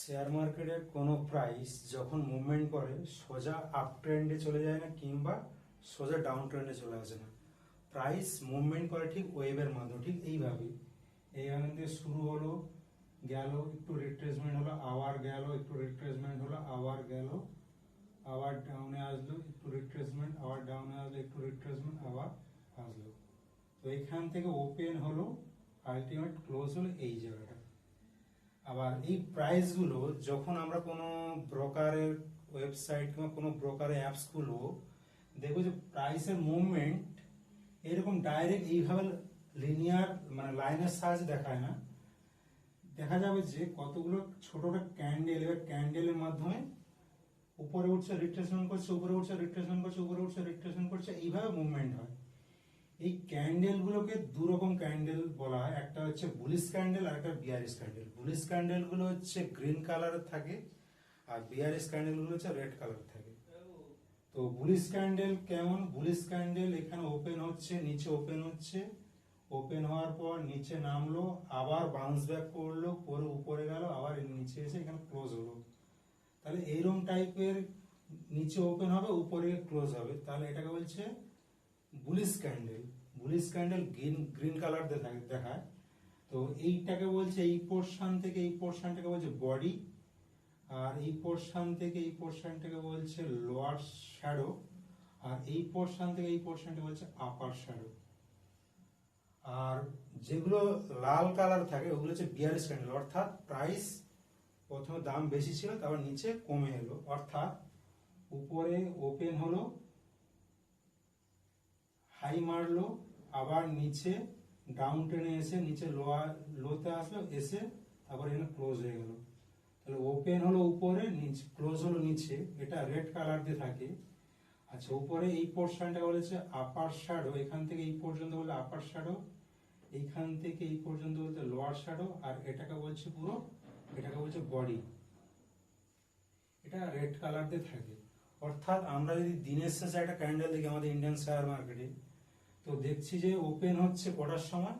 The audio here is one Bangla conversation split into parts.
শেয়ার মার্কেটে কোনো প্রাইস যখন মুভমেন্ট করে সোজা আপ ট্রেন্ডে চলে যায় না কিংবা সোজা ডাউন ট্রেন্ডে চলে আসে না। প্রাইস মুভমেন্ট করে ঠিক ওয়েভের মাধ্যমে, ঠিক এইভাবেই। এইখান থেকে শুরু হলো, গেল, একটু রিট্রেসমেন্ট হলো, আবার গেল, একটু রিট্রেসমেন্ট হলো, আবার গেল, আবার ডাউনে আসলো, একটু রিট্রেসমেন্ট, আবার ডাউনে আসলো, একটু রিট্রেসমেন্ট, আবার আসলো। তো এখান থেকে ওপেন হলো, আলটিমেট ক্লোজ হলো এই জায়গাটা। আবার এই প্রাইসগুলো যখন আমরা কোনো ব্রোকারের ওয়েবসাইট কিংবা কোনো ব্রোকারের অ্যাপস খুলবো, দেখবো যে প্রাইসের মুভমেন্ট এরকম ডাইরেক্ট এইভাবে লিনিয়ার মানে লাইনের সাহায্যে দেখায় না। দেখা যাবে যে কতগুলো ছোট ছোট ক্যান্ডেল, এবার ক্যান্ডেলের মাধ্যমে উপরে উঠছে, রিট্রেসমেন্ট করছে, উপরে উঠছে, রিট্রেসমেন্ট করছে, উপরে উঠছে, রিট্রেসমেন্ট করছে, এইভাবে মুভমেন্ট হয়। এই ক্যান্ডেল গুলোকে দু রকম ক্যান্ডেল বলা হয়, একটা হচ্ছে বুলিশ ক্যান্ডেল আর একটা বিয়ারিশ ক্যান্ডেল। বুলিশ ক্যান্ডেল গুলো হচ্ছে গ্রিন কালারের থাকে আর বিয়ারিশ ক্যান্ডেল গুলো হচ্ছে রেড কালার থাকে। তো বুলিশ ক্যান্ডেল কেমন? বুলিশ ক্যান্ডেল এখানে ওপেন হচ্ছে, নিচে ওপেন হচ্ছে, ওপেন হওয়ার পর নিচে নামলো, আবার বাউন্স ব্যাক করলো, করে উপরে গেল, আবার নিচে এসে এখানে ক্লোজ হলো। তাহলে এইরকম টাইপের নিচে ওপেন হবে, উপরে ক্লোজ হবে, তাহলে এটাকে বলছে bullish candle. Bullish candle green colour দেখায়। তো এইটাকে বলছে, এই পোর্শন থেকে এই পোর্শনটাকে বলছে বডি, আর এই পোর্শন থেকে এই পোর্শনটাকে বলছে লোয়ার শ্যাডো, আর এই পোর্শন থেকে এই পোর্শনটা বলছে আপার শ্যাডো। আর যেগুলো লাল কালার থাকে ওগুলো হচ্ছে বিয়ারিশ ক্যান্ডেল, অর্থাৎ প্রাইস প্রথমে দাম বেশি ছিল, তারপর নিচে কমে এলো, অর্থাৎ উপরে ওপেন হলো, হাই মারলো, আবার নিচে ডাউন টেনে এসে নিচে লোতে আসলো, এসে তারপর এখানে ক্লোজ হয়ে গেল। তাহলে ওপেন হলো উপরে, নিচে ক্লোজ হলো নিচে, এটা রেড কালার দিয়ে থাকে। আচ্ছা, উপরে এই পোর্শনটা বলেছে আপার শ্যাডো, এখান থেকে এই পর্যন্ত বলে আপার শ্যাডো, এইখান থেকে এই পর্যন্ত বলতে লোয়ার শ্যাডো, আর এটাকে বলছে পুরো, এটাকে বলছে বডি। এটা রেড কালার দিয়ে থাকে। অর্থাৎ আমরা যদি দিনের শেষে একটা ক্যান্ডেল দেখি আমাদের ইন্ডিয়ান শেয়ার মার্কেটে, তো দেখছি যে ওপেন হচ্ছে কটার সময়,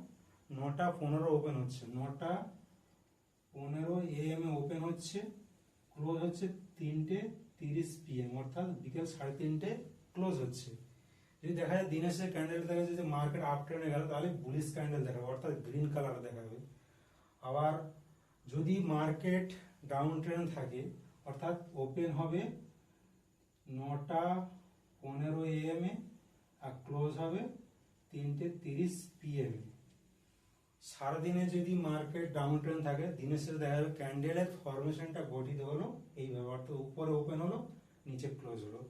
9:15 ওপেন হচ্ছে, 9:15 AM এ ওপেন হচ্ছে, ক্লোজ হচ্ছে 3:30 PM, অর্থাৎ বিকেল 3:30 ক্লোজ হচ্ছে। যদি দেখা যায় দিনের শেষে ক্যান্ডেল দেখা যাচ্ছে যে মার্কেট আপ ট্রেন্ডে গেল, তাহলে বুলিশ ক্যান্ডেল দেখাবে, অর্থাৎ গ্রিন কালার দেখাবে। আবার যদি মার্কেট ডাউন ট্রেন্ড থাকে, অর্থাৎ ওপেন হবে 9:15 AM এ আর ক্লোজ হবে 3:30 PM এ। সারাদিনে যদি মার্কেট ডাউন ট্রেন্ড থাকে, দিনের শেষে দেখা যাবে ক্যান্ডেলের ফরমেশনটা গঠিত হলো এইভাবে, অর্থাৎ উপরে ওপেন হলো, নিচে ক্লোজ হলো।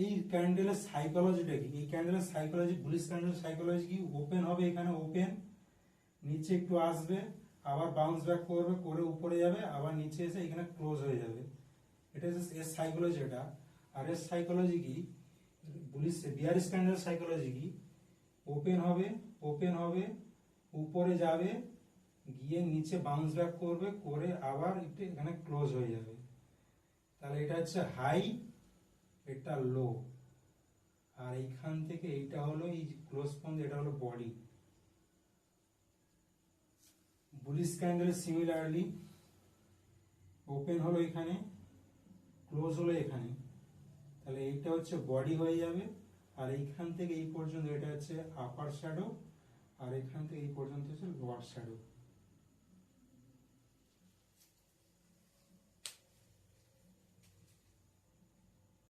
এই ক্যান্ডেলের সাইকোলজিটা কি? এই ক্যান্ডেলের সাইকোলজি, বুলিশ ক্যান্ডেলের সাইকোলজি কি? ওপেন হবে, এখানে ওপেন, নিচে একটু আসবে, আবার বাউন্স ব্যাক করবে, করে উপরে যাবে, আবার নিচে এসে এখানে ক্লোজ হয়ে যাবে। এটা এর সাইকোলজি এটা। আর এর সাইকোলজি কি? বুলিশ বিয়ারিশ ক্যান্ডেল সাইকোলজি কি? ওপেন হবে, ওপেন হবে, উপরে যাবে, গিয়ে নিচে বাউন্স ব্যাক করবে, করে আবার একটু এখানে ক্লোজ হয়ে যাবে। তাহলে এটা হচ্ছে হাই, এটা লো, আর এইখান থেকে এইটা হলো এই ক্লোজ পয়েন্ট, এটা হলো body. Bullish candle similarly open হলো এখানে, ক্লোজ হলো এখানে, তাহলে এইটা হচ্ছে বডি হয়ে যাবে। আর এইখান থেকে এই পর্যন্ত এটা হচ্ছে আপার শ্যাডো, আর এখান থেকে এই পর্যন্ত হচ্ছে লোয়ার শ্যাডো।